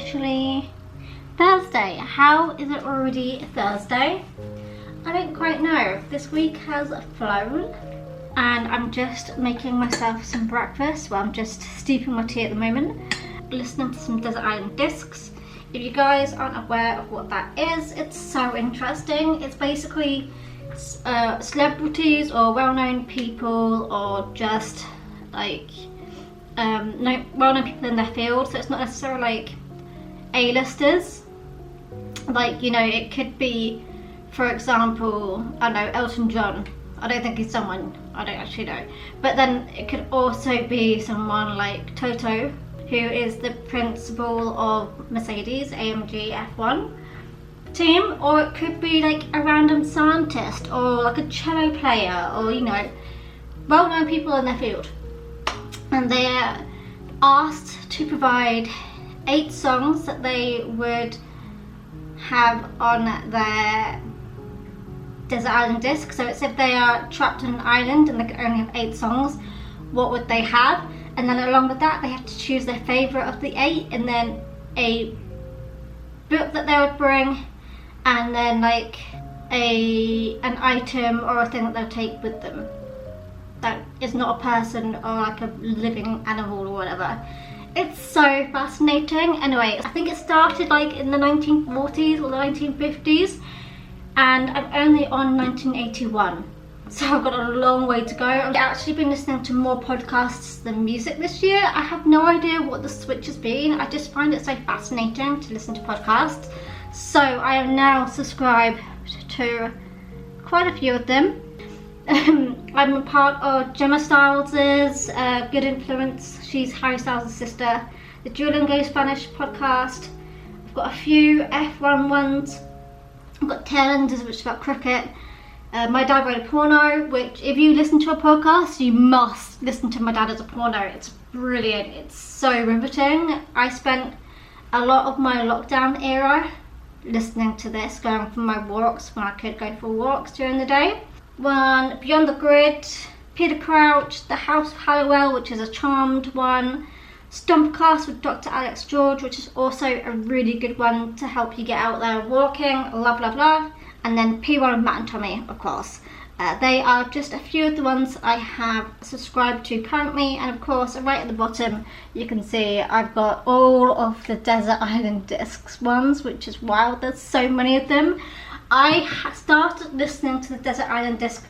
officially Thursday. How is it already Thursday? I don't quite know. This week has flown and I'm just making myself some breakfast. Well, I'm just steeping my tea at the moment, listening to some Desert Island Discs. If you guys aren't aware of what that is, it's so interesting. It's basically celebrities or well-known people, or just like well-known people in their field. So it's not necessarily like A-listers. Like, you know, it could be, for example, I don't know, Elton John. I don't think he's someone, I don't actually know. But then it could also be someone like Toto, who is the principal of Mercedes AMG F1 team, or it could be like a random scientist or like a cello player, or, you know, well-known people in their field. And they're asked to provide 8 songs that they would have on their Desert Island Disc. So it's if they are trapped on an island and they can only have 8 songs, what would they have? And then along with that, they have to choose their favourite of the 8, and then a book that they would bring, and then like an item or a thing that they'll take with them that is not a person or like a living animal or whatever. It's so fascinating. Anyway, I think it started like in the 1940s or the 1950s, and I'm only on 1981, so I've got a long way to go. I've actually been listening to more podcasts than music this year. I have no idea what the switch has been. I just find it so fascinating to listen to podcasts. So I am now subscribed to quite a few of them. I'm a part of Gemma Styles's Good Influence. She's Harry Styles' sister. The Duolingo Spanish podcast. I've got a few F1 ones. I've got Tailenders, which is about cricket. My Dad Wrote a Porno, which if you listen to a podcast, you must listen to My Dad as a Porno. It's brilliant. It's so riveting. I spent a lot of my lockdown era listening to this, going for my walks when I could go for walks during the day. One, Beyond the Grid, Peter Crouch, The House of Halliwell, which is a Charmed one. Stompcast with Dr. Alex George, which is also a really good one to help you get out there walking. Love, love, love. And then P1 with Matt and Tommy, of course. They are just a few of the ones I have subscribed to currently. And of course, right at the bottom, you can see I've got all of the Desert Island Discs ones, which is wild. There's so many of them. I started listening to the Desert Island Disc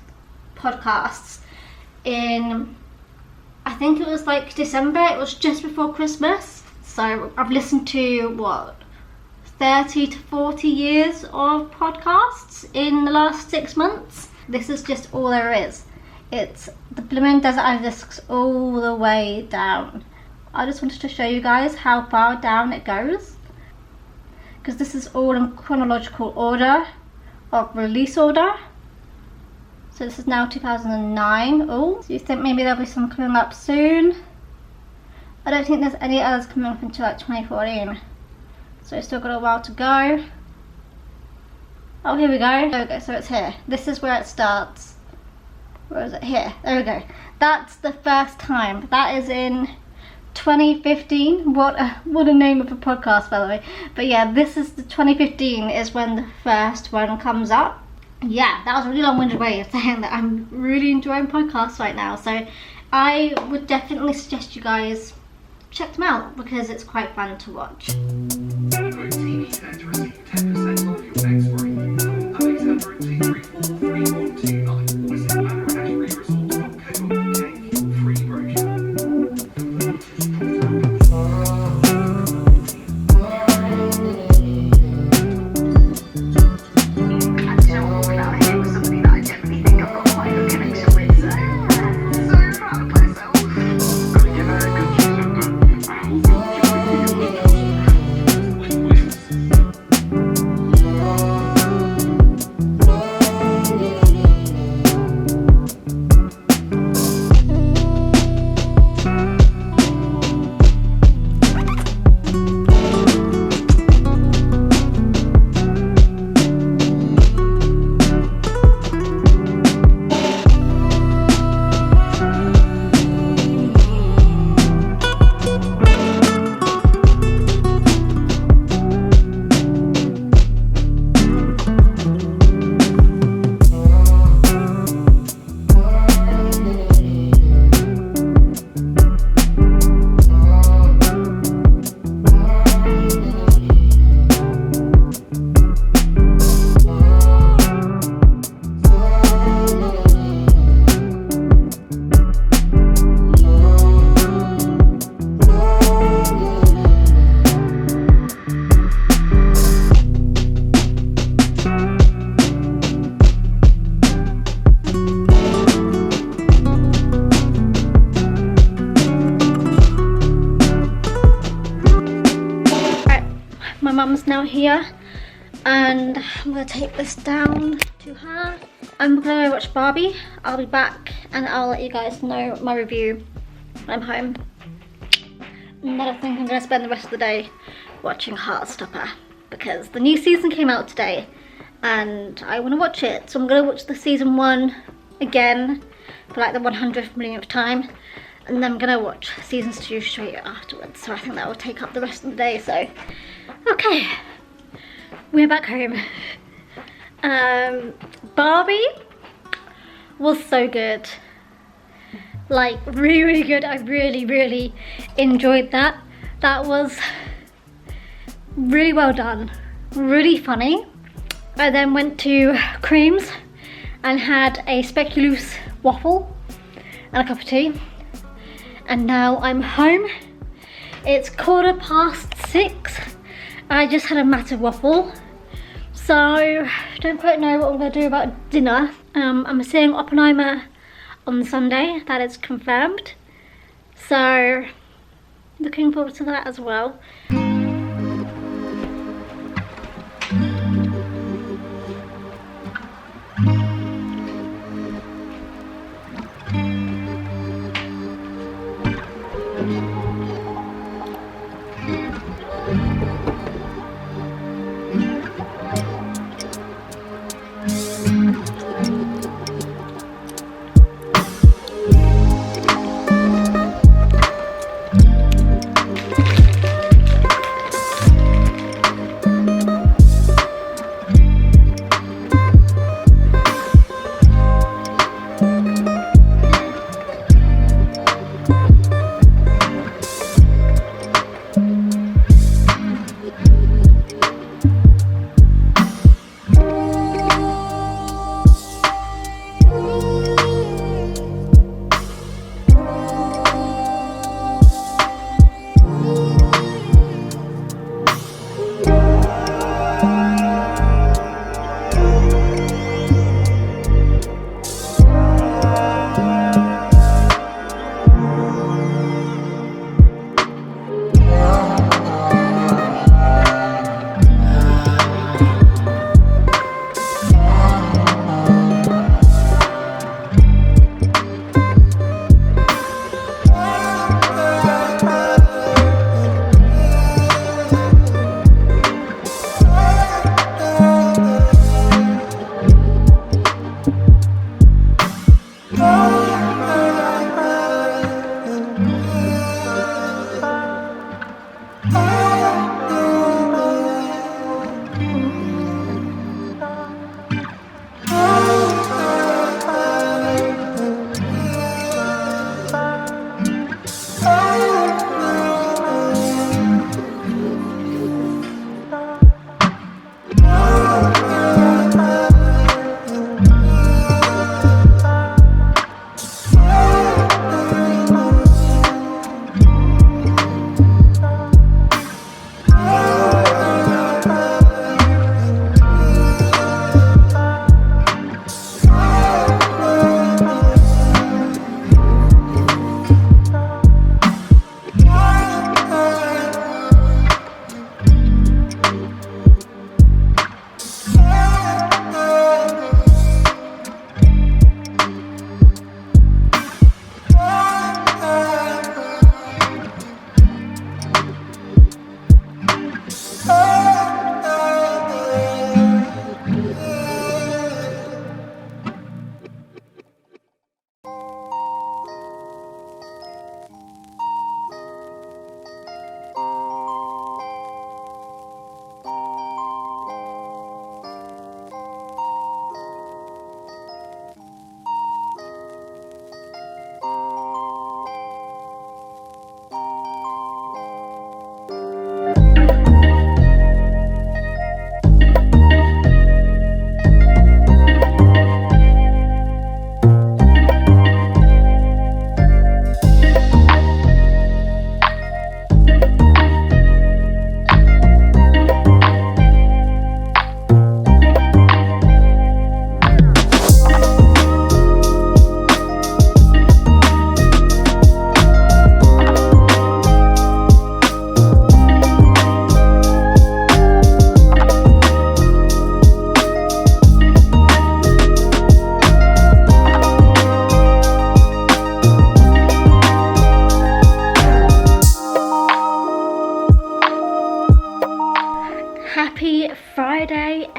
podcasts in, I think it was like December. It was just before Christmas. So I've listened to, what, 30 to 40 years of podcasts in the last 6 months. This is just all there is. It's the blooming Desert Island Discs all the way down. I just wanted to show you guys how far down it goes, because this is all in chronological order of release order. So this is now 2009. Oh, so you think maybe there'll be some coming up soon? I don't think there's any others coming up until like 2014. So it's still got a while to go. Oh, here we go. There we go, so it's here. This is where it starts. Where is it? Here. There we go. That's the first time. That is in 2015. What a name of a podcast, by the way. But yeah, this is the 2015 is when the first one comes up. Yeah, that was a really long-winded way of saying that I'm really enjoying podcasts right now. So I would definitely suggest you guys check them out, because it's quite fun to watch. mum's now here and I'm gonna take this down to her. I'm gonna watch Barbie. I'll be back and I'll let you guys know my review when I'm home. And then I think I'm gonna spend the rest of the day watching Heartstopper because the new season came out today and I want to watch it. So I'm gonna watch the season 1 again for like the 100th millionth time, and then I'm gonna watch seasons 2 straight afterwards. So I think that will take up the rest of the day. So okay, we're back home. Barbie was so good, like really good. I really enjoyed that. That was really well done, really funny. I then went to Creams and had a speculoos waffle and a cup of tea, and now I'm home. It's 6:15. I just had a massive waffle, so don't quite know what I'm gonna do about dinner. I'm seeing Oppenheimer on Sunday, that is confirmed, so looking forward to that as well.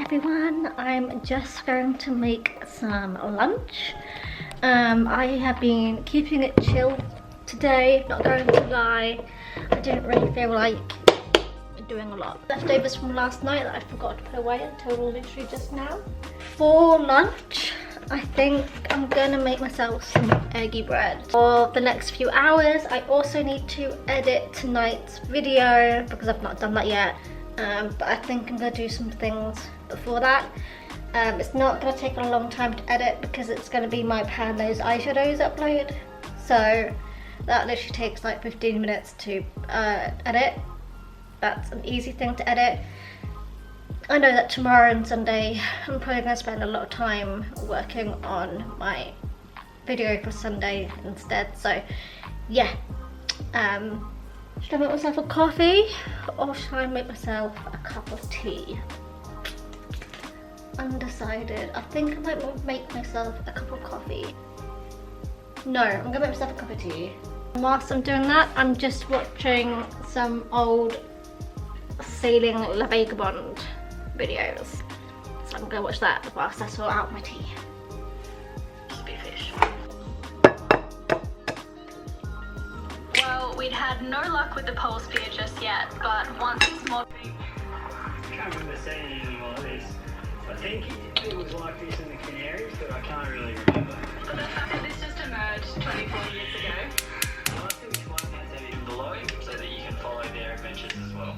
everyone, I'm just going to make some lunch. I have been keeping it chill today, not going to lie. I didn't really feel like doing a lot. Leftovers from last night that I forgot to put away until literally just now. For lunch, I think I'm gonna make myself some eggy bread. For the next few hours, I also need to edit tonight's video because I've not done that yet. But I think I'm gonna do some things before that. It's not gonna take a long time to edit because it's gonna be my pan those eyeshadows upload. So that literally takes like 15 minutes to edit. That's an easy thing to edit. I know that tomorrow and Sunday I'm probably going to spend a lot of time working on my video for Sunday instead, so yeah. Should I make myself a coffee or should I make myself a cup of tea? Undecided. I think I might make myself a cup of coffee. No, I'm going to make myself a cup of tea. And whilst I'm doing that, I'm just watching some old Sailing La Vagabond videos. So I'm gonna watch that whilst I sort out my tea. Just be fish. Well, we'd had no luck with the pole spear just yet, but once this mod... I can't remember seeing any more of these. I think it was like this in the Canaries, but I can't really remember. But the fact that this just emerged 24 years ago. I'll have to explain that to you below so that you can follow their adventures as well.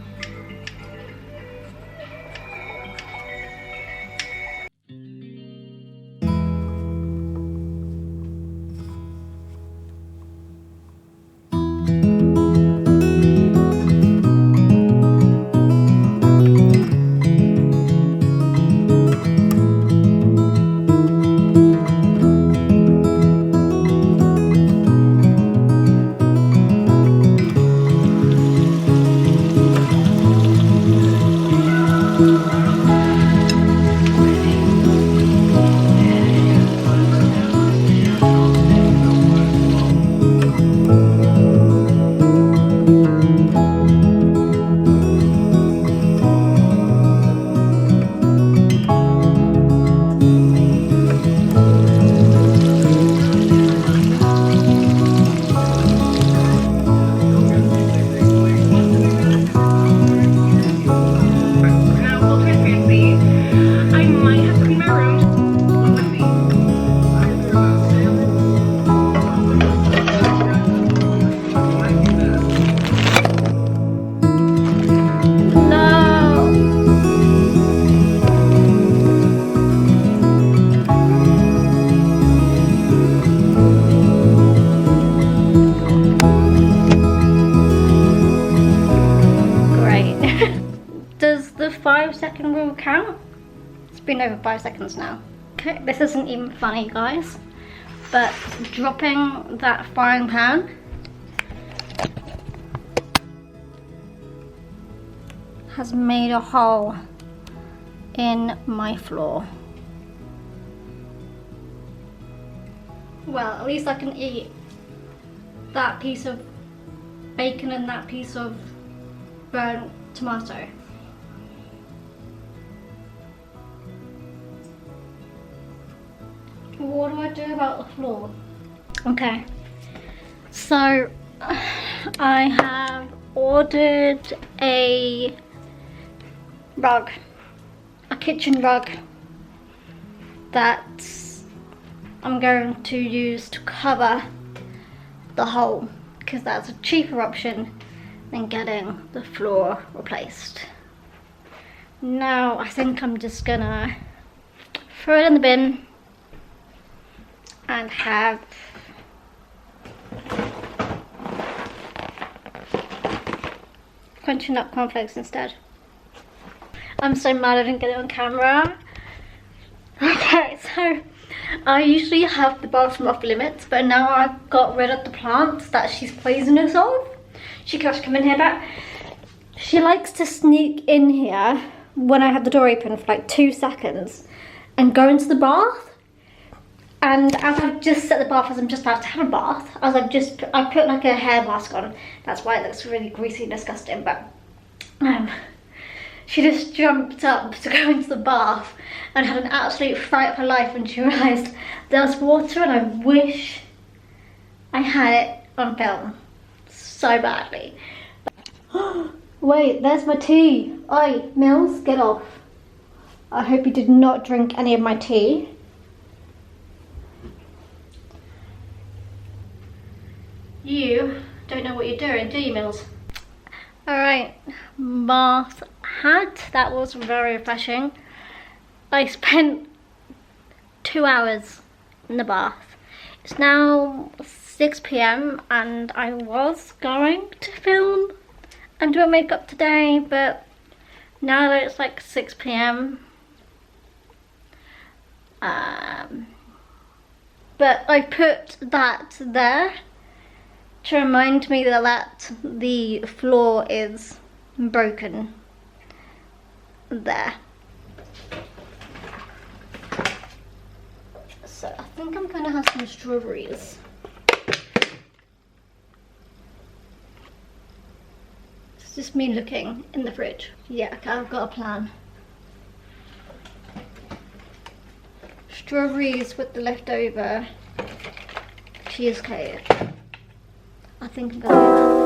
Does the 5-second rule count? It's been over 5 seconds now. Okay, this isn't even funny, guys, but dropping that frying pan has made a hole in my floor. Well, at least I can eat that piece of bacon and that piece of burnt tomato. What do I do about the floor? Okay, so I have ordered a rug, a kitchen rug that I'm going to use to cover the hole because that's a cheaper option than getting the floor replaced. Now I think I'm just gonna throw it in the bin and have crunching up cornflakes instead. I'm so mad I didn't get it on camera. Okay, so I usually have the bathroom off limits, but now I've got rid of the plants that she's poisonous of. She can't come in here, but she likes to sneak in here when I have the door open for like 2 seconds and go into the bath. And as I've just set the bath, as I'm just about to have a bath, I put like a hair mask on. That's why it looks really greasy and disgusting, but she she just jumped up to go into the bath and had an absolute fright of her life when she realised there was water, and I wish I had it on film so badly. Wait, there's my tea. Oi, Mills, get off. I hope you did not drink any of my tea. You don't know what you're doing, do you, Mills? Alright, bath had. That was very refreshing. I spent 2 hours in the bath. It's now 6 PM and I was going to film and do a makeup today, but now that it's like 6 PM, but I put that there to remind me that the floor is broken there. So I think I'm gonna have some strawberries. It's just me looking in the fridge. Yeah, okay, I've got a plan. Strawberries with the leftover cheesecake. I think I'm gonna do that.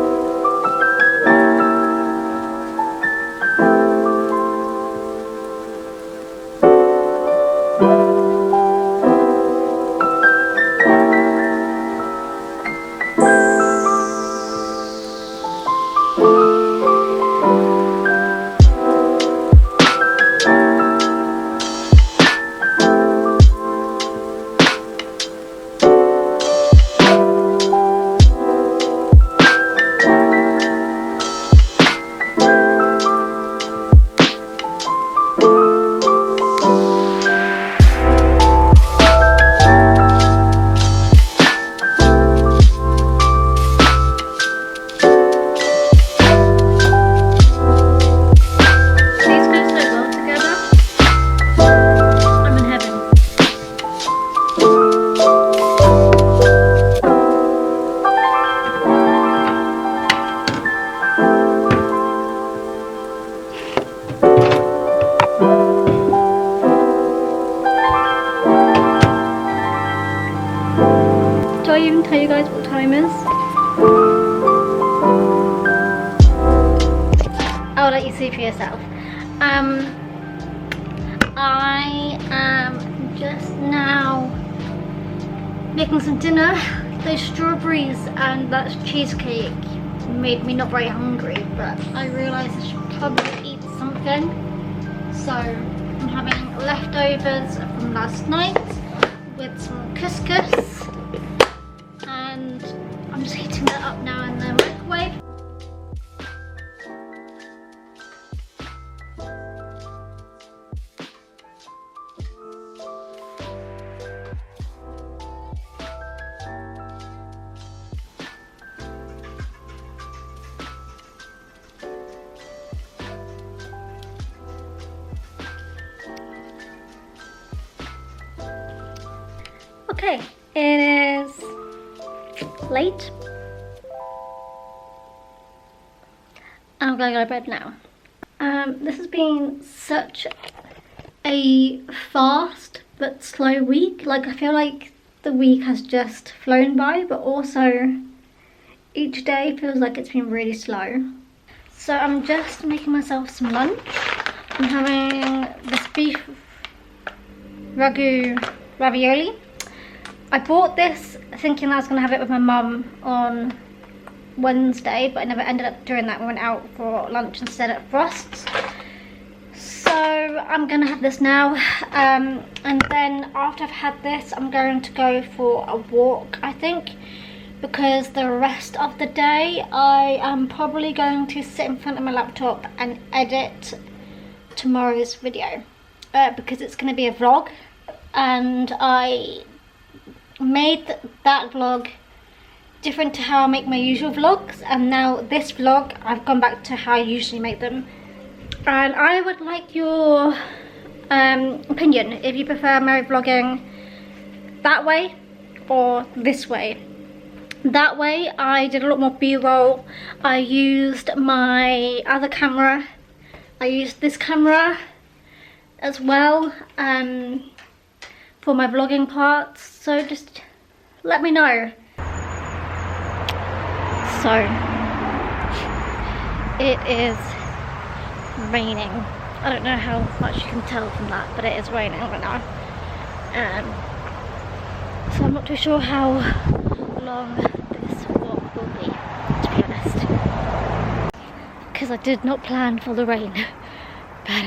Do I even tell you guys what time is? I'll let you see for yourself. I am just now making some dinner. Those strawberries and that cheesecake made me not very hungry, but I realised I should probably eat something. So I'm having leftovers from last night with some couscous. And I'm just heating that up now in the microwave. Okay, it is late. I'm gonna go to bed now. This has been such a fast but slow week. Like, I feel like the week has just flown by, but also each day feels like it's been really slow. So I'm just making myself some lunch. I'm having this beef ragu ravioli. I bought this thinking I was going to have it with my mum on Wednesday, but I never ended up doing that. We went out for lunch instead at Frost's. So I'm going to have this now, and then after I've had this I'm going to go for a walk, I think, because the rest of the day I am probably going to sit in front of my laptop and edit tomorrow's video, because it's going to be a vlog, and I made that vlog different to how I make my usual vlogs, and now this vlog I've gone back to how I usually make them, and I would like your opinion if you prefer my vlogging that way or this way. That way I did a lot more b-roll. I used my other camera I used this camera as well for my vlogging parts, so just let me know. So it is raining. I don't know how much you can tell from that, but it is raining right now. So I'm not too sure how long this walk will be, to be honest, because I did not plan for the rain. But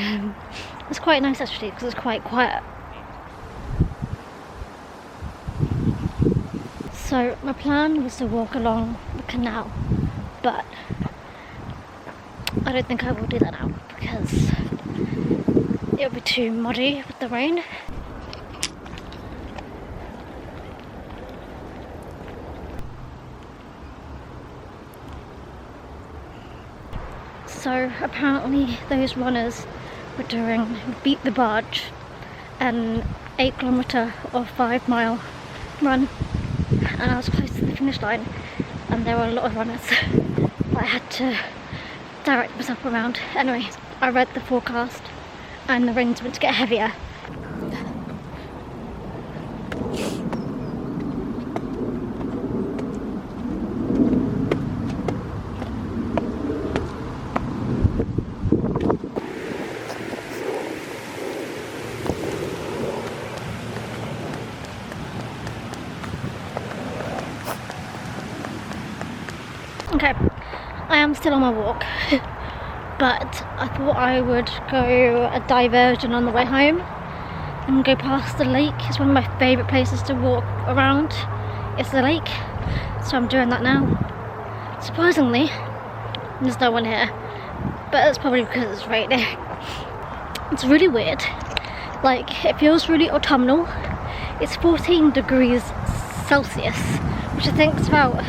it's quite nice actually, because it's quite quiet. So my plan was to walk along the canal, but I don't think I will do that now because it'll be too muddy with the rain. So apparently those runners were doing Beat the Barge, an 8-kilometre or 5-mile run, and I was close to the finish line and there were a lot of runners, but I had to direct myself around. Anyway, I read the forecast and the rain's meant to get heavier. Okay, I am still on my walk, but I thought I would go a diversion on the way home and go past the lake. It's one of my favourite places to walk around, it's the lake, so I'm doing that now. Surprisingly, there's no one here, but it's probably because it's raining. It's really weird, like it feels really autumnal. It's 14 degrees Celsius, which I think is about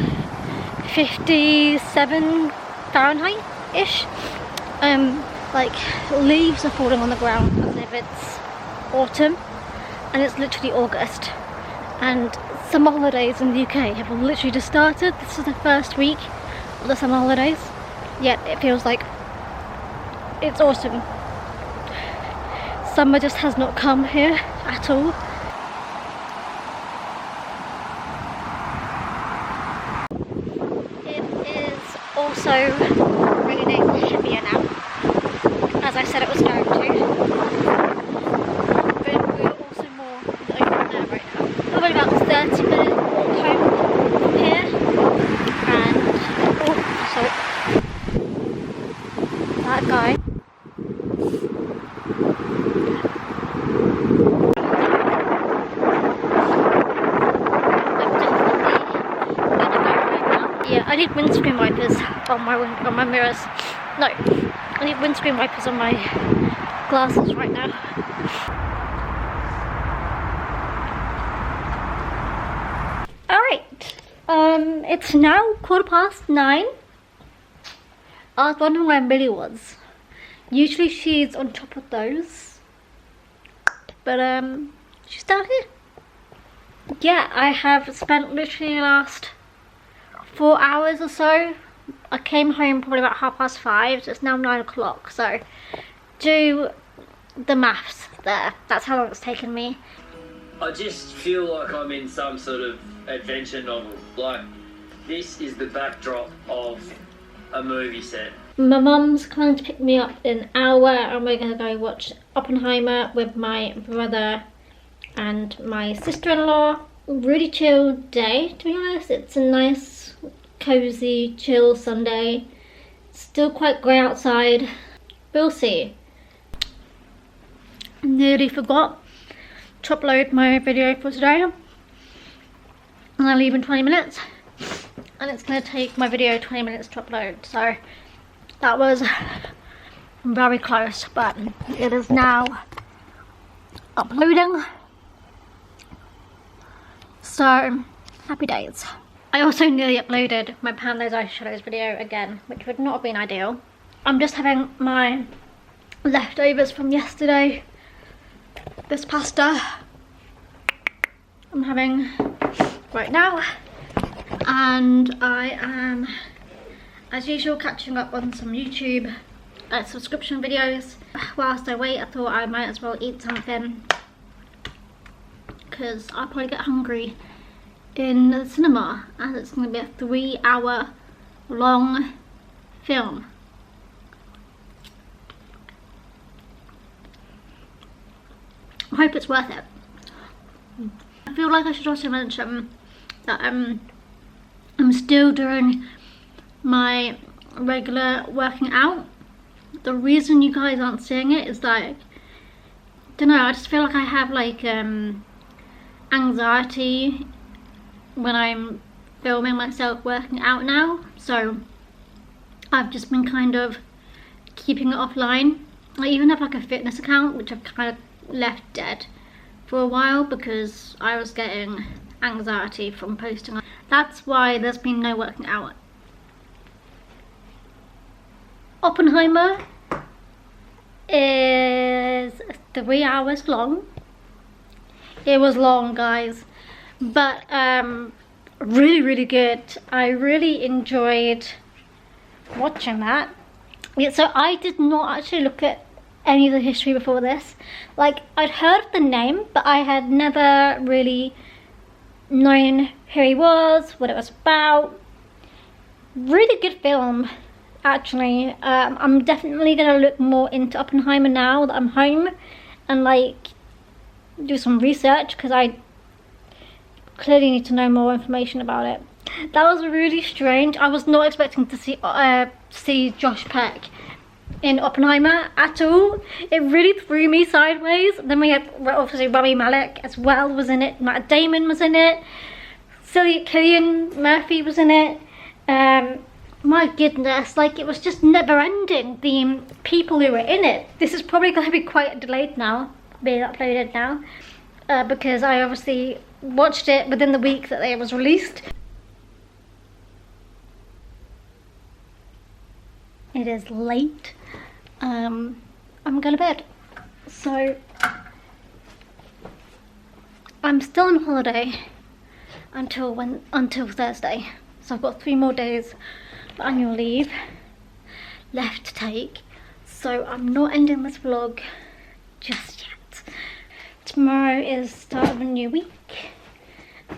57 Fahrenheit-ish. Like leaves are falling on the ground as if it's autumn, and it's literally August. And summer holidays in the UK have literally just started. This is the first week of the summer holidays, yet it feels like it's autumn. Summer just has not come here at all. Also raining heavier now, as I said it was going to, but we're also more in the open air right now. Probably about 30-minute walk home from here, and oh, sorry, that guy. Yeah, I need windscreen wipers on my mirrors. No, I need windscreen wipers on my glasses right now. Alright, it's now 9:15. I was wondering where Millie was. Usually she's on top of those, but she's down here. Yeah, I have spent literally the last 4 hours or so. I came home probably about 5:30, so it's now 9 o'clock, so do the maths there. That's how long it's taken me. I just feel like I'm in some sort of adventure novel. Like, this is the backdrop of a movie set. My mum's coming to pick me up in an hour and we're going to go watch Oppenheimer with my brother and my sister-in-law. Really chill day, to be honest. It's a nice, cozy, chill Sunday. Still quite grey outside. We'll see. Nearly forgot to upload my video for today. And I leave in 20 minutes. And it's going to take my video 20 minutes to upload. So that was very close. But it is now uploading. So, happy days. I also nearly uploaded my Pan Those Eyeshadows video again, which would not have been ideal. I'm just having my leftovers from yesterday. This pasta I'm having right now. And I am, as usual, catching up on some YouTube subscription videos. Whilst I wait, I thought I might as well eat something, because I'll probably get hungry in the cinema, as it's going to be a 3-hour long film. I hope it's worth it. I feel like I should also mention that I'm still doing my regular working out. The reason you guys aren't seeing it is like, don't know, I just feel like I have like anxiety when I'm filming myself working out now, so I've just been kind of keeping it offline. I even have like a fitness account which I've kind of left dead for a while because I was getting anxiety from posting. That's why there's been no working out. Oppenheimer is 3 hours long. It was long, guys, but really good. I really enjoyed watching that. Yeah, so I did not actually look at any of the history before this. Like, I'd heard of the name, but I had never really known who he was, what it was about. Really good film, actually. I'm definitely gonna look more into Oppenheimer now that I'm home and like do some research, because I clearly need to know more information about it. That was really strange. I was not expecting to see Josh Peck in Oppenheimer at all. It really threw me sideways. Then we had obviously Rami Malek as well was in it. Matt Damon was in it. Cillian Murphy was in it. My goodness, like, it was just never ending, the people who were in it. This is probably going to be quite delayed now, being uploaded now, because I obviously watched it within the week that it was released. It is late. I'm going to bed. So I'm still on holiday until Thursday. So I've got 3 more days of annual leave left to take. So I'm not ending this vlog just yet. Tomorrow is the start of a new week,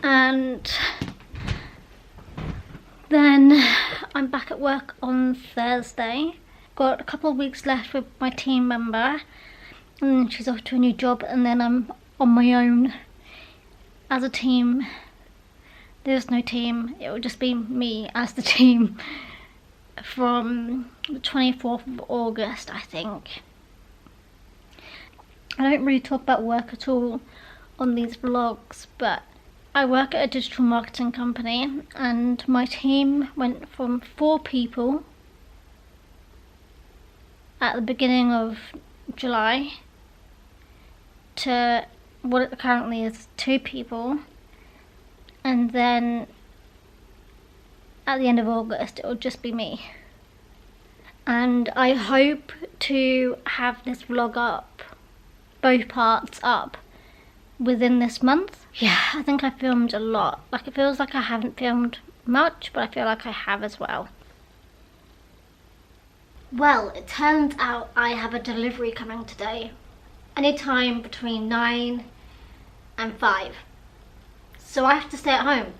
and then I'm back at work on Thursday. Got a couple of weeks left with my team member, and then she's off to a new job, and then I'm on my own as a team. There's no team, it will just be me as the team from the 24th of August, I think. I don't really talk about work at all on these vlogs, but I work at a digital marketing company, and my team went from 4 people at the beginning of July to what it currently is 2 people, and then at the end of August it will just be me. And I hope to have this vlog up, both parts up, within this month. Yeah, I think I filmed a lot. Like, it feels like I haven't filmed much, but I feel like I have as well. Well, it turns out I have a delivery coming today, anytime between 9 and 5. So I have to stay at home.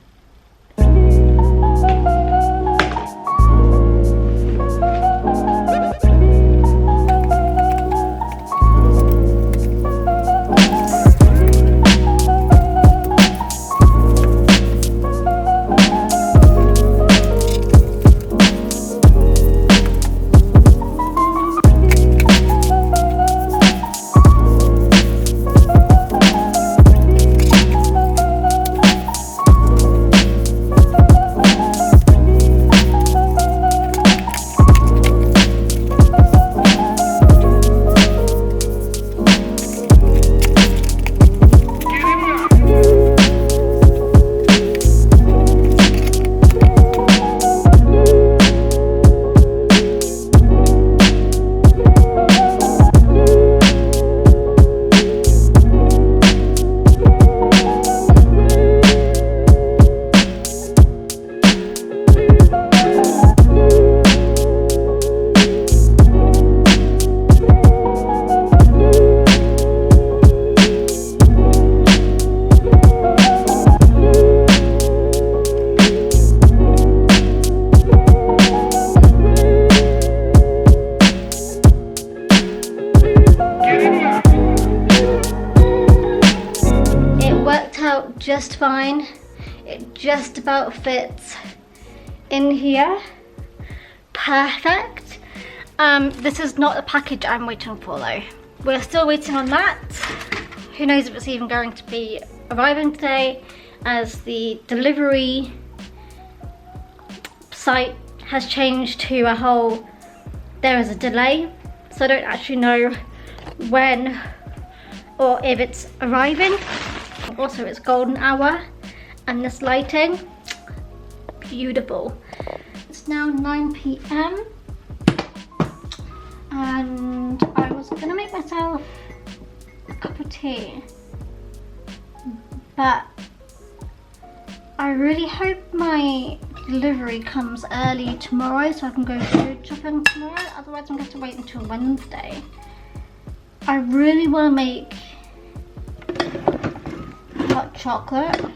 fine. It just about fits in here. Perfect. This is not the package I'm waiting for though. We're still waiting on that. Who knows if it's even going to be arriving today, as the delivery site has changed to a whole, there is a delay. So I don't actually know when or if it's arriving. Also, it's golden hour and this lighting, beautiful. It's now 9 p.m. and I was gonna make myself a cup of tea, but I really hope my delivery comes early tomorrow so I can go food shopping tomorrow, otherwise I'm going to have to wait until Wednesday. I really want to make hot chocolate.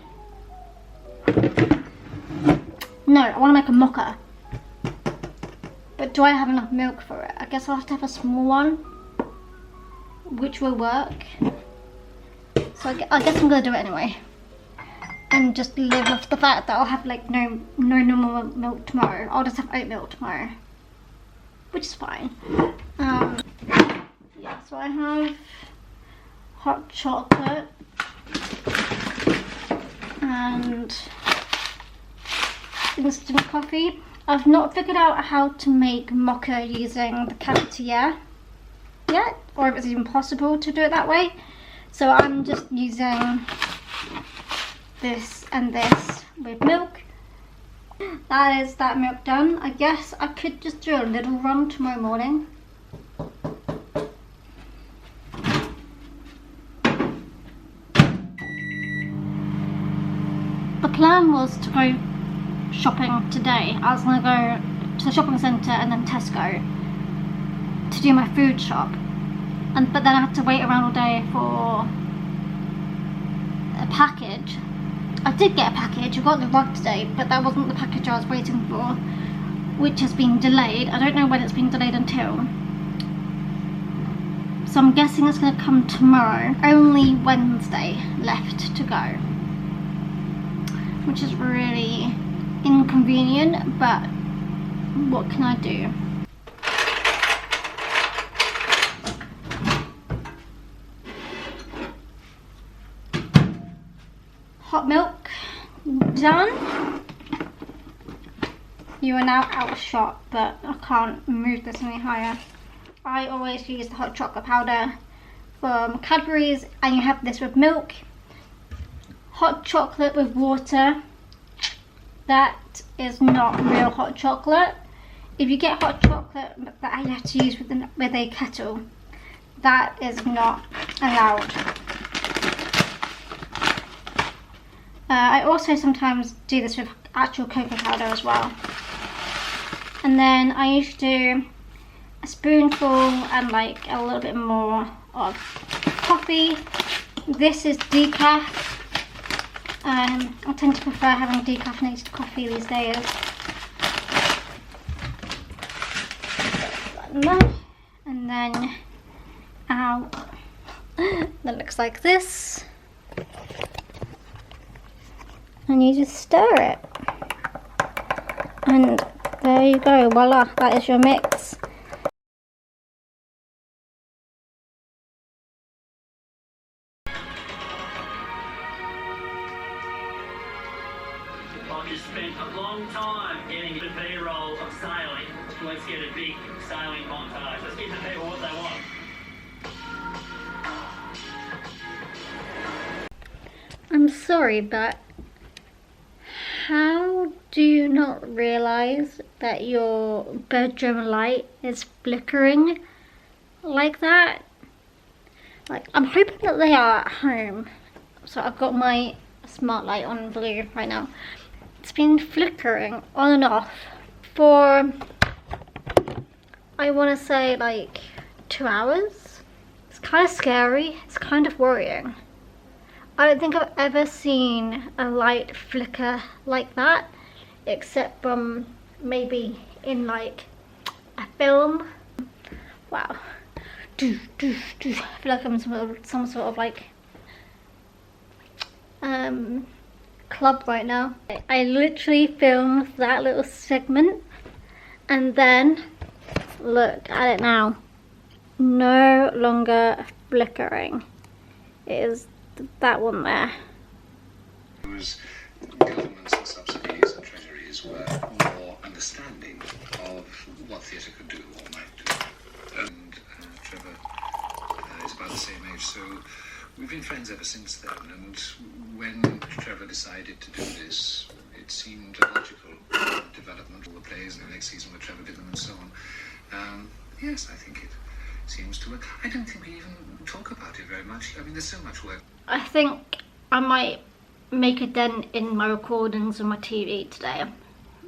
No, I want to make a mocha. But do I have enough milk for it? I guess I'll have to have a small one, which will work. So I guess I'm going to do it anyway. And just live off the fact that I'll have like no normal milk tomorrow. I'll just have oat milk tomorrow, which is fine. Yeah, so I have hot chocolate and instant coffee. I've not figured out how to make mocha using the cafetiere yet, or if it's even possible to do it that way. So I'm just using this and this with milk. That is that milk done. I guess I could just do a little run tomorrow morning. The plan was to go shopping today. I was going to go to the shopping centre and then Tesco to do my food shop, but then I had to wait around all day for a package. I did get a package. I got the rug today, but that wasn't the package I was waiting for, which has been delayed. I don't know when it's been delayed until, so I'm guessing it's going to come tomorrow. Only Wednesday left to go, which is really inconvenient, but what can I do? Hot milk done. You are now out of shot, but I can't move this any higher. I always use the hot chocolate powder from Cadbury's, and you have this with milk. Hot chocolate with water, that is not real hot chocolate. If you get hot chocolate that you have to use with a kettle, that is not allowed. I also sometimes do this with actual cocoa powder as well. And then I used to do a spoonful and like a little bit more of coffee. This is decaf. I tend to prefer having decaffeinated coffee these days. And then out. That looks like this. And you just stir it. And there you go, voila, that is your mix. I've just spent a long time getting the B-roll of sailing. Let's get a big sailing montage. Let's give the people what they want. I'm sorry, but how do you not realise that your bedroom light is flickering like that? Like, I'm hoping that they are at home. So I've got my smart light on blue right now. It's been flickering on and off for, I want to say like 2 hours. It's kind of scary, it's kind of worrying. I don't think I've ever seen a light flicker like that, except from maybe in like a film. Wow. I feel like I'm some sort of like club right now. I literally filmed that little segment and then look at it now. No longer flickering. It is that one there. Those governments and subsidies and treasuries were more understanding of what theatre could do or might do. And Trevor is about the same age, so we've been friends ever since then. And when Trevor decided to do this, it seemed a logical development. All the plays in the next season where Trevor did them and so on. Yes, I think it seems to work. I don't think we even talk about it very much. I mean, there's so much work. I think I might make a dent in my recordings on my TV today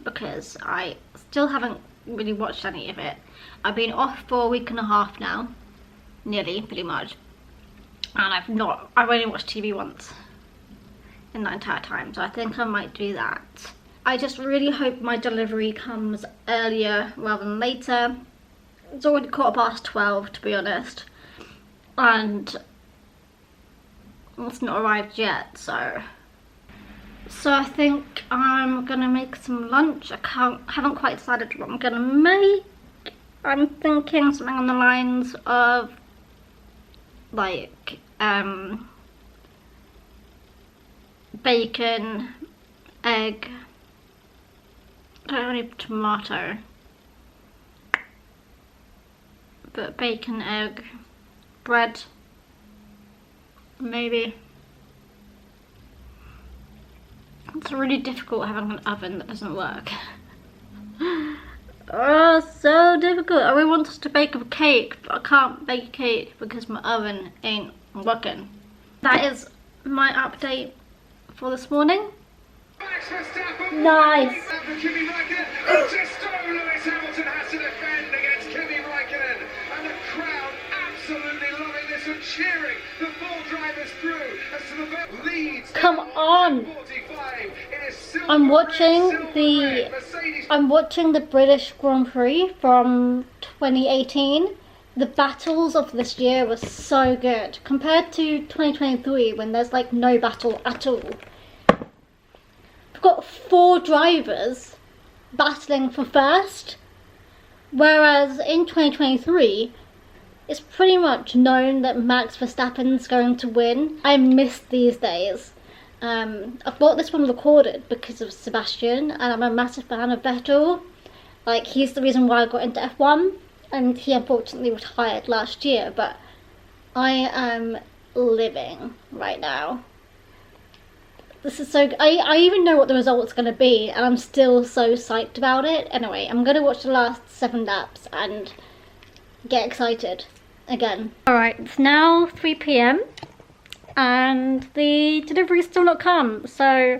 because I still haven't really watched any of it. I've been off for a week and a half now, nearly, pretty much, and I've only watched TV once in that entire time, so I think I might do that. I just really hope my delivery comes earlier rather than later. It's already 12:15, to be honest, and it's not arrived yet, so I think I'm gonna make some lunch. Haven't quite decided what I'm gonna make. I'm thinking something on the lines of like bacon, egg, I don't need tomato, but bacon, egg, bread, maybe. It's really difficult having an oven that doesn't work. Oh, so difficult. I really want us to bake a cake, but I can't bake a cake because my oven ain't working. That is my update for this morning. Nice. Lewis Hamilton has to defend against Kimi Räikkönen, and the crowd absolutely loving this and cheering the four drivers through as to the leads. Come on! I'm watching the British Grand Prix from 2018. The battles of this year were so good compared to 2023 when there's like no battle at all. We've got 4 drivers battling for first, whereas in 2023 it's pretty much known that Max Verstappen's going to win. I miss these days. I've got this one recorded because of Sebastian, and I'm a massive fan of Vettel. Like, he's the reason why I got into F1, and he unfortunately retired last year, but I am living right now. This is so... I even know what the result's going to be, and I'm still so psyched about it. Anyway, I'm going to watch the last 7 laps and get excited again. Alright, it's now 3 PM and the delivery's still not come, so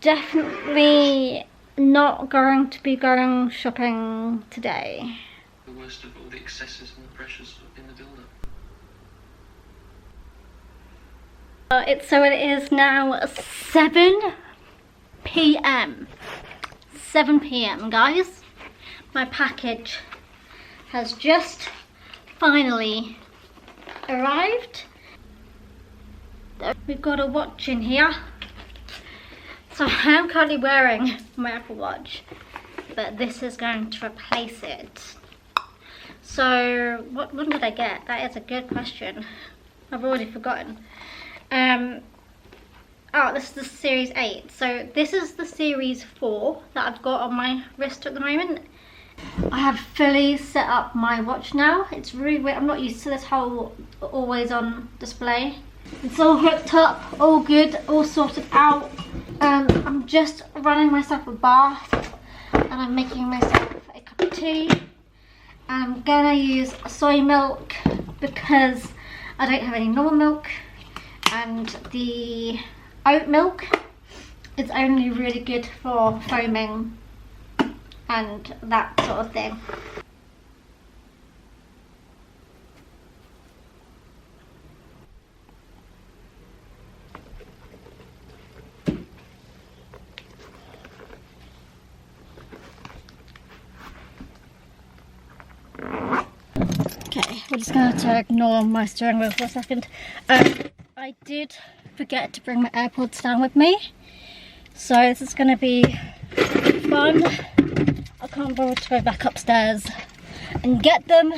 definitely not going to be going shopping today. The worst of all the excesses and the pressures in the build-up. It is now 7 PM. 7 PM, guys. My package has just finally arrived. We've got a watch in here. So I am currently wearing my Apple Watch, but this is going to replace it. So what one did I get? That is a good question. I've already forgotten. Oh, this is the Series 8. So this is the Series 4 that I've got on my wrist at the moment. I have fully set up my watch now. It's really weird. I'm not used to this whole always on display. It's all hooked up, all good, all sorted out. I'm just running myself a bath and I'm making myself a cup of tea. I'm gonna use soy milk because I don't have any normal milk, and the oat milk is only really good for foaming and that sort of thing. Okay, we're just going to ignore my steering wheel for a second. I did forget to bring my AirPods down with me, So this is going to be fun. I can't bother to go back upstairs and get them.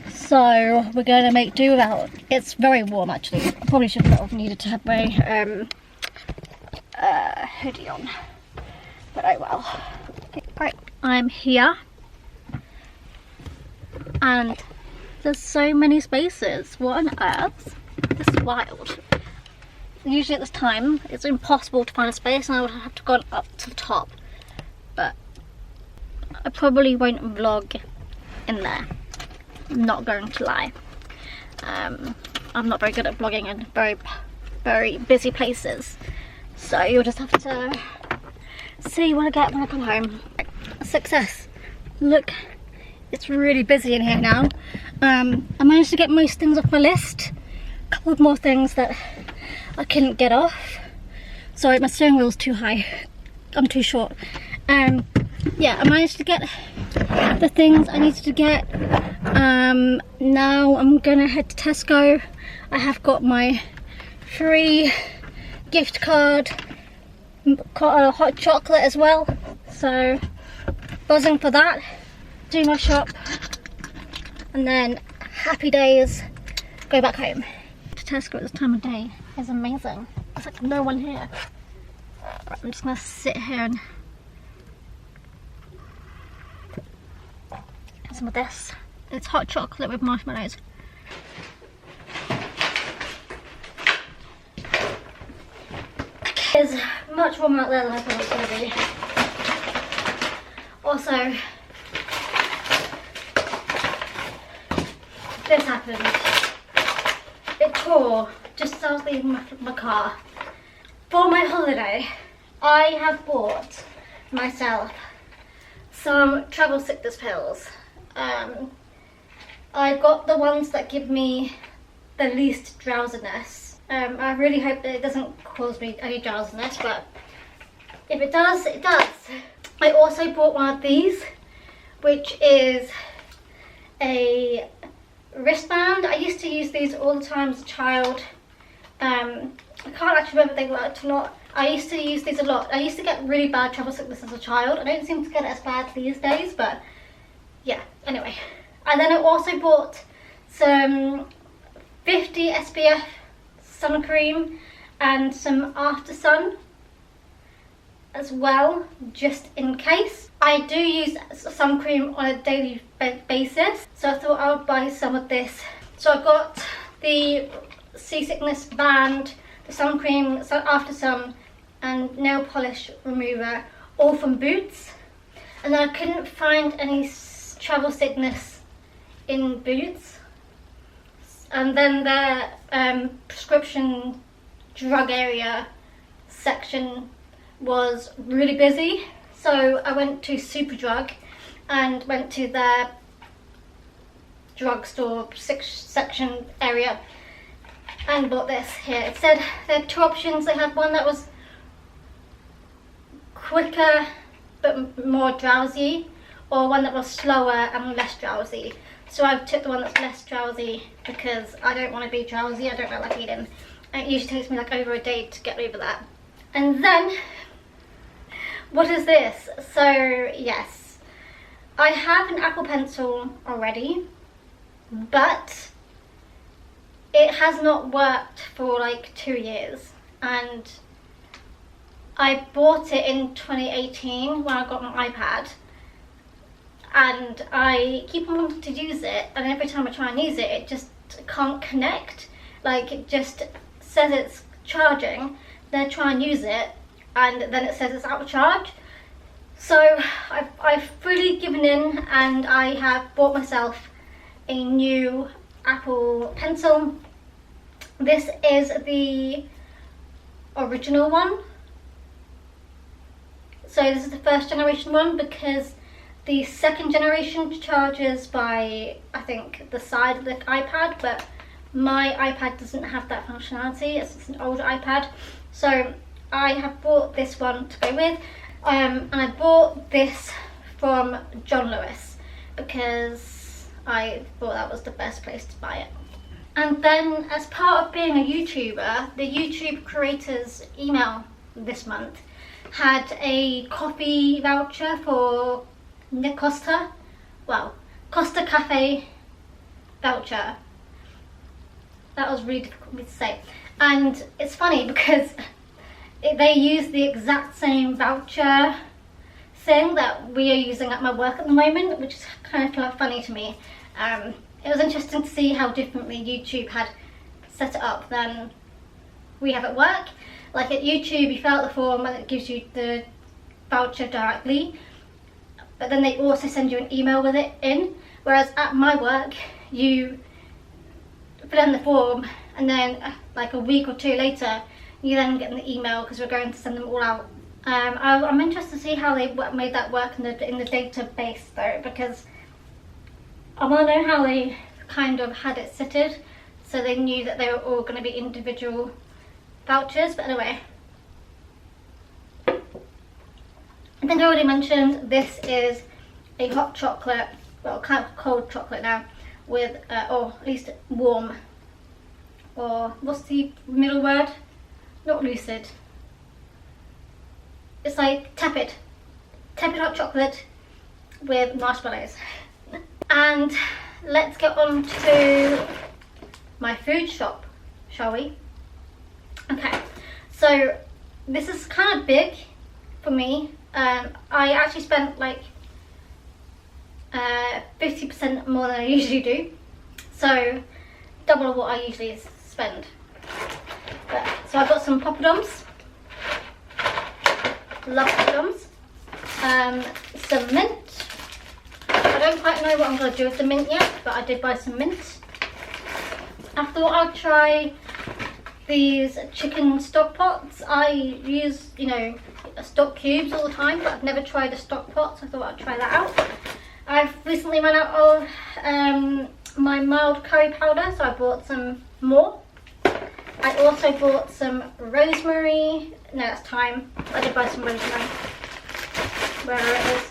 So we're going to make do without. It's very warm actually. I probably should not have needed to have my hoodie on. But oh well. Right, I'm here. And there's so many spaces. What on earth? This is wild. Usually at this time, it's impossible to find a space and I would have to go up to the top. But I probably won't vlog in there. I'm not going to lie. I'm not very good at vlogging in very busy places. So you'll just have to see what I get when I come home. Success. Look, it's really busy in here now. I managed to get most things off my list. A couple of more things that I couldn't get off. Sorry, my steering wheel's too high. I'm too short. Yeah, I managed to get the things I needed to get. Now I'm gonna head to Tesco. I have got my free gift card, got a hot chocolate as well. So buzzing for that. Do my shop, and then happy days. Go back home. To Tesco at this time of day is amazing. There's like no one here. Right, I'm just gonna sit here and have some of this. It's hot chocolate with marshmallows. It's much warmer out there than I thought it was going to be. Also, this happened. It tore just as I was leaving my car. For my holiday, I have bought myself some travel sickness pills. I got the ones that give me the least drowsiness. I really hope that it doesn't cause me any drowsiness, but if it does, it does. I also bought one of these, which is a wristband. I used to use these all the time as a child. I can't actually remember if they worked or not. I used to use these a lot. I used to get really bad travel sickness as a child. I don't seem to get it as bad these days, but yeah, anyway. And then I also bought some 50 SPF sun cream and some after sun as well, just in case. I do use sun cream on a daily basis, so I thought I would buy some of this. So I got the seasickness band, the sun cream, after sun, and nail polish remover, all from Boots. And then I couldn't find any travel sickness in Boots. And then their prescription drug area section was really busy, so I went to Superdrug and went to their drugstore section area and bought this here. It said they had two options. They had one that was quicker but more drowsy, or one that was slower and less drowsy. So I took the one that's less drowsy because I don't want to be drowsy. I don't really like eating. And it usually takes me like over a day to get over that. And then, what is this? So yes, I have an Apple Pencil already, but it has not worked for like 2 years. And I bought it in 2018 when I got my iPad. And I keep on wanting to use it, and every time I try and use it, it just can't connect. Like, it just says it's charging, then I try and use it, and then it says it's out of charge. So I've fully given in, and I have bought myself a new Apple Pencil. This is the original one. So this is the first generation one, because the second generation charges by, I think, the side of the iPad, but my iPad doesn't have that functionality. It's an older iPad. So I have bought this one to go with. And I bought this from John Lewis because I thought that was the best place to buy it. And then, as part of being a YouTuber, the YouTube creators email this month had a coffee voucher for Costa, well, Costa Cafe voucher. That was really difficult for me to say. And it's funny because they use the exact same voucher thing that we are using at my work at the moment, which is kind of funny to me. It was interesting to see how differently YouTube had set it up than we have at work. Like at YouTube, you fill out the form and it gives you the voucher directly, but then they also send you an email with it in, whereas at my work you fill in the form and then like a week or two later you then get an email because we're going to send them all out. I'm interested to see how they made that work in the database though, because I want to know how they kind of had it sitted so they knew that they were all going to be individual vouchers. But anyway, I think I already mentioned this is a hot chocolate, well, kind of cold chocolate now, with or at least warm, or what's the middle word? Not lucid. It's like tepid hot chocolate with marshmallows. And let's get on to my food shop, shall we? Okay, so this is kind of big for me. I actually spent like 50% more than I usually do, so double what I usually spend. So I got some poppadoms, love poppadoms, some mint. I don't quite know what I'm going to do with the mint yet, but I did buy some mint. I thought I'd try these chicken stock pots. I use, you know, stock cubes all the time, but I've never tried a stock pot, so I thought I'd try that out. I've recently run out of my mild curry powder, so I bought some more. I also bought some rosemary. No, that's thyme. I did buy some rosemary. Wherever it is.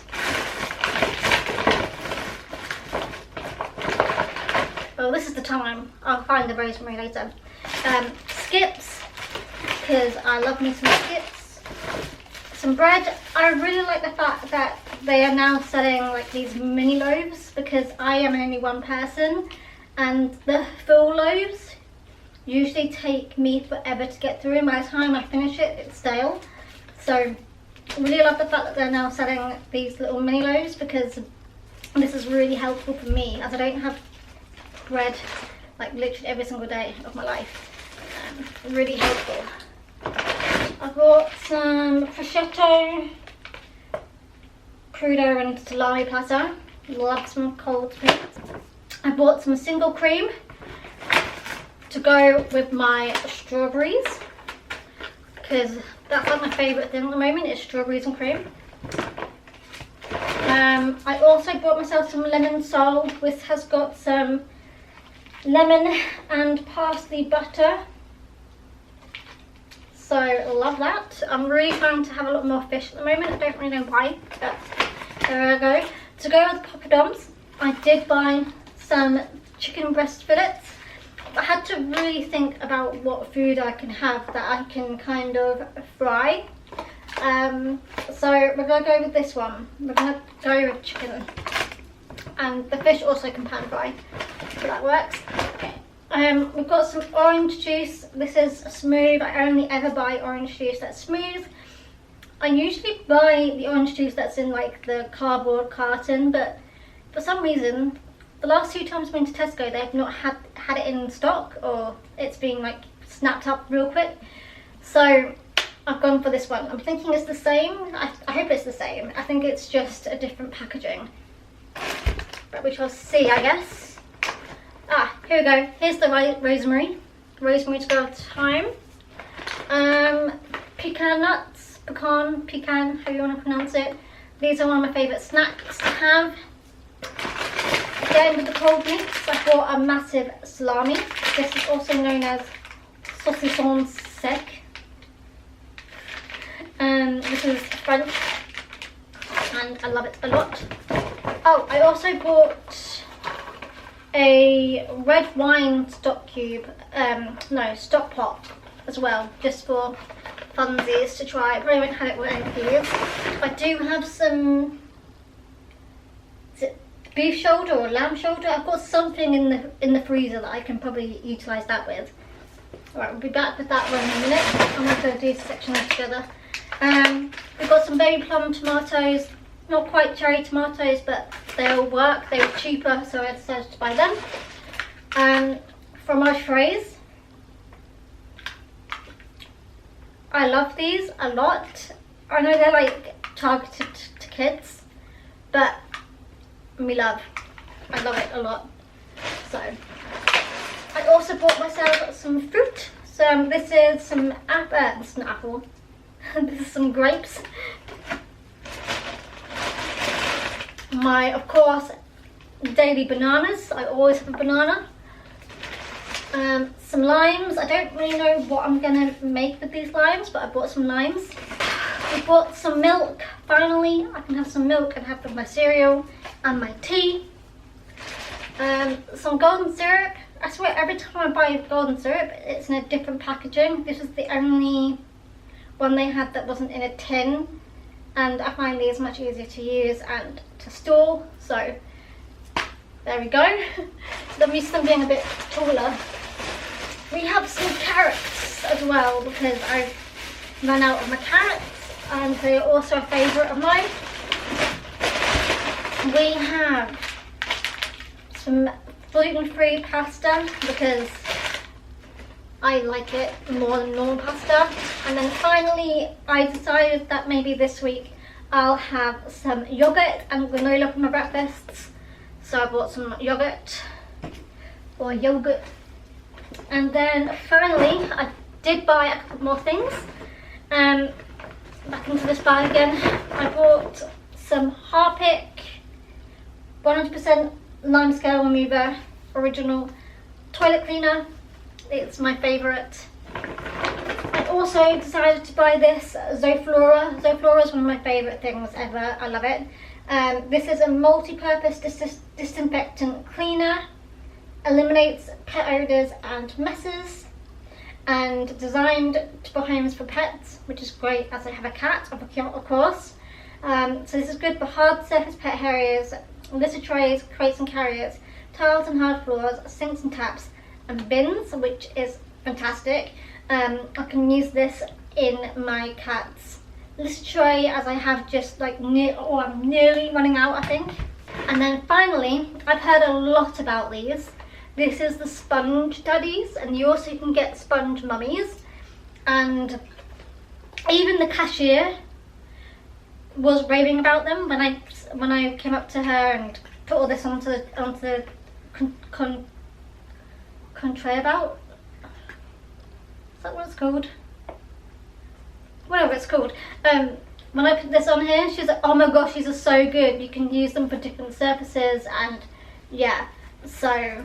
Oh, this is the time. I'll find the rosemary later. Skips, because I love me some skips. Some bread. I really like the fact that they are now selling like these mini loaves, because I am only one person and the full loaves usually take me forever to get through. By the time I finish it, it's stale. So I really love the fact that they're now selling these little mini loaves, because this is really helpful for me, as I don't have bread like literally every single day of my life. Really helpful. I bought some prosciutto, crudo and salami platter. Love some cold meat. I bought some single cream to go with my strawberries, because that's like my favourite thing at the moment is strawberries and cream. I also bought myself some lemon sole, which has got some lemon and parsley butter. So love that. I'm really trying to have a lot more fish at the moment. I don't really know why, but there I go. To go with poppadoms, I did buy some chicken breast fillets. I had to really think about what food I can have that I can kind of fry. So we're going to go with this one. We're going to go with chicken. And the fish also can pan fry, so that works. Okay. We've got some orange juice. This is smooth. I only ever buy orange juice that's smooth. I usually buy the orange juice that's in like the cardboard carton, but for some reason, the last 2 times I've been to Tesco, they've not had it in stock, or it's been like snapped up real quick. So I've gone for this one. I'm thinking it's the same. I hope it's the same. I think it's just a different packaging, but we shall see, I guess. Here we go. Here's the rosemary. Rosemary to go with thyme. Pecan nuts, pecan, however you want to pronounce it. These are one of my favourite snacks to have. Again, with the cold meats, I bought a massive salami. This is also known as saucisson sec. This is French, and I love it a lot. Oh, I also bought a red wine stock cube, stock pot as well, just for funsies to try. I probably won't have it with any of these. I do have some, is it beef shoulder or lamb shoulder? I've got something in the freezer that I can probably utilise that with. Alright, we'll be back with that one in a minute. I'm going to do these sections together. We've got some baby plum tomatoes, not quite cherry tomatoes, but they all work. They were cheaper, so I decided to buy them. Fromage fraise. I love these a lot. I know they're like targeted to kids, but I love it a lot. So I also bought myself some fruit. So this is some this is an apple. This is some grapes. My, of course, daily bananas. I always have a banana. Some limes. I don't really know what I'm gonna make with these limes, but I bought some limes. I bought some milk. Finally, I can have some milk and have with my cereal and my tea. Some golden syrup. I swear every time I buy golden syrup, it's in a different packaging. This is the only one they had that wasn't in a tin, and I find these much easier to use and to store. So there we go. I'm used to them being a bit taller. We have some carrots as well because I've run out of my carrots, and they are also a favourite of mine. We have some gluten-free pasta because I like it more than normal pasta. And then finally I decided that maybe this week I'll have some yogurt and granola for my breakfasts. So I bought some yogurt. And then finally I did buy a couple more things. Back into this bag again. I bought some Harpic 100% limescale remover original toilet cleaner. It's my favourite. I also decided to buy this Zoflora. Zoflora is one of my favourite things ever. I love it. This is a multi-purpose disinfectant cleaner. Eliminates pet odours and messes. And designed for homes for pets, which is great as I have a cat, of course. So this is good for hard surface pet areas, litter trays, crates and carriers, tiles and hard floors, sinks and taps, and bins, which is fantastic. I can use this in my cat's litter tray, as I have just like I'm nearly running out, I think. And then finally, I've heard a lot about these. This is the sponge daddies, and you also can get sponge mummies. And even the cashier was raving about them when I came up to her and put all this onto the conveyor belt. Is that what it's called? Whatever it's called. When I put this on here, she's like, oh my gosh, these are so good. You can use them for different surfaces, and yeah, so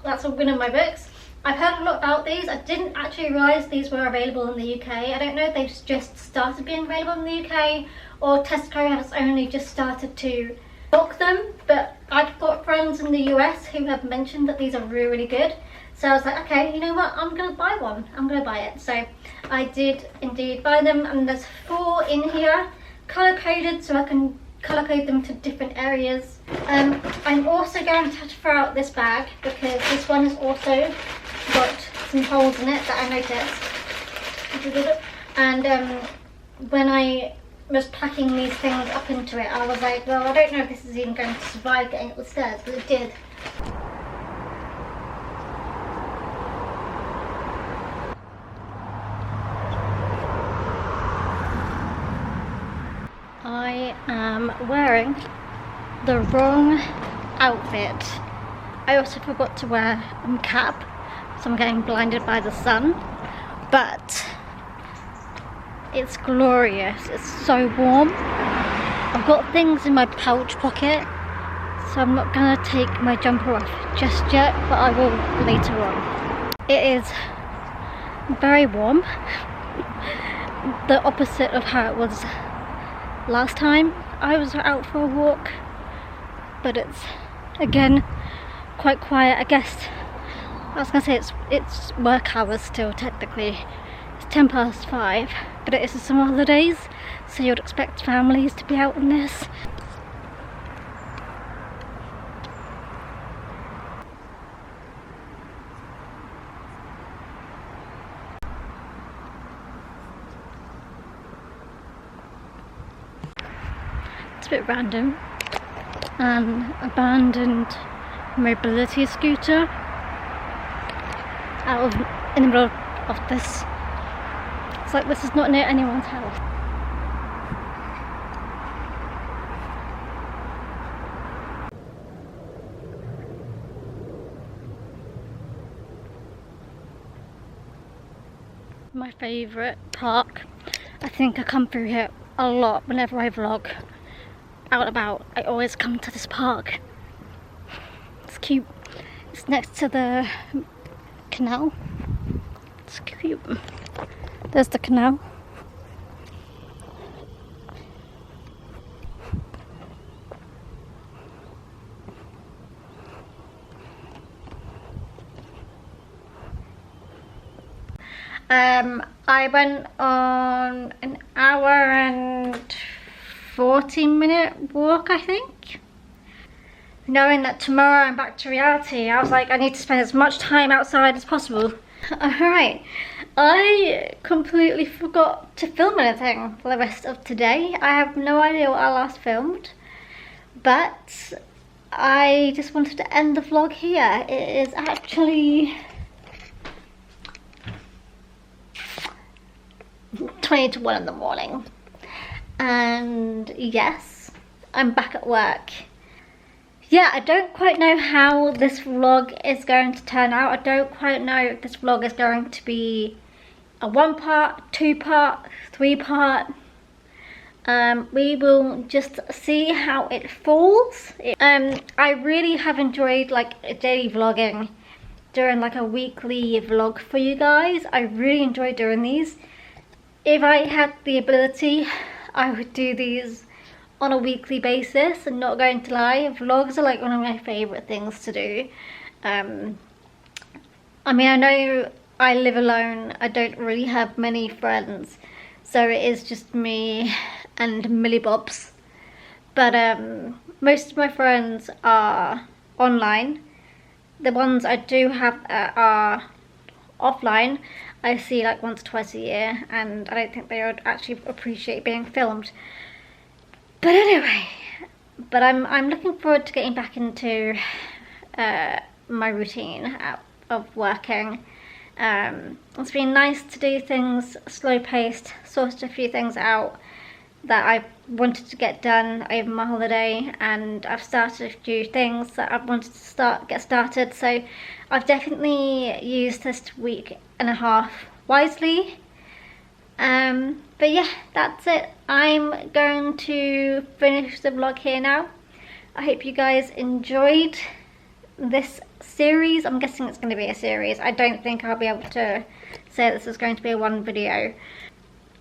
that's a win in my books. I've heard a lot about these. I didn't actually realise these were available in the UK. I don't know if they've just started being available in the UK or Tesco has only just started to stock them, but I've got friends in the US who have mentioned that these are really, really good. So I was like, okay, you know what, I'm going to buy one. I'm going to buy it. So I did indeed buy them, and there's 4 in here, colour coded, so I can colour code them to different areas. I'm also going to have to throw out this bag because this one has also got some holes in it that I noticed. And when I was packing these things up into it, I was like, well, I don't know if this is even going to survive getting up the stairs, but it did. I am wearing the wrong outfit. I also forgot to wear a cap, so I'm getting blinded by the sun, but it's glorious. It's so warm. I've got things in my pouch pocket, so I'm not gonna take my jumper off just yet, but I will later on. It is very warm, the opposite of how it was last time I was out for a walk, but it's again quite quiet. I guess I was gonna say it's work hours still technically, It's 5:10, but it is the summer holidays, so you'd expect families to be out on this. It's a bit random. An abandoned mobility scooter in the middle of this. It's like this is not near anyone's house. My favourite park. I think I come through here a lot whenever I vlog. Out and about, I always come to this park. It's cute. It's next to the canal. It's cute. There's the canal. I went on an hour and 40-minute walk, I think. Knowing that tomorrow I'm back to reality, I was like, I need to spend as much time outside as possible. Alright, I completely forgot to film anything for the rest of today. I have no idea what I last filmed, but I just wanted to end the vlog here. It is actually 20 to 1 in the morning. And yes, I'm back at work. Yeah, I don't quite know how this vlog is going to turn out. I don't quite know if this vlog is going to be a 1-part, 2-part, 3-part. We will just see how it falls. I really have enjoyed like daily vlogging, doing like a weekly vlog for you guys. I really enjoy doing these. If I had the ability, I would do these on a weekly basis. I'm not going to lie, vlogs are like one of my favourite things to do. I mean, I know I live alone, I don't really have many friends, so it is just me and Millie Bobs. But most of my friends are online. The ones I do have are offline. I see like once or twice a year, and I don't think they would actually appreciate being filmed. But anyway, I'm looking forward to getting back into my routine of working. It's been nice to do things slow paced, sort a few things out that I wanted to get done over my holiday, and I've started a few things that I've wanted to get started, so I've definitely used this week and a half wisely. But yeah, that's it. I'm going to finish the vlog here now. I hope you guys enjoyed this series. I'm guessing it's going to be a series. I don't think I'll be able to say this is going to be a one video.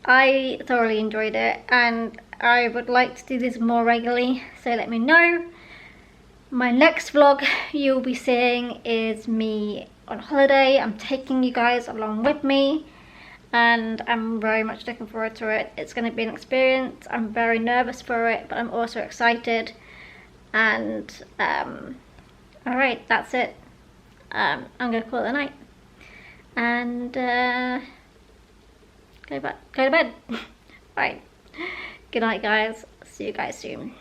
I thoroughly enjoyed it, and I would like to do this more regularly, so let me know. My next vlog you'll be seeing is me on holiday. I'm taking you guys along with me, and I'm very much looking forward to it. It's going to be an experience. I'm very nervous for it, but I'm also excited. And alright, that's it. I'm going to call it a night and go to bed. Right, good night guys, see you guys soon.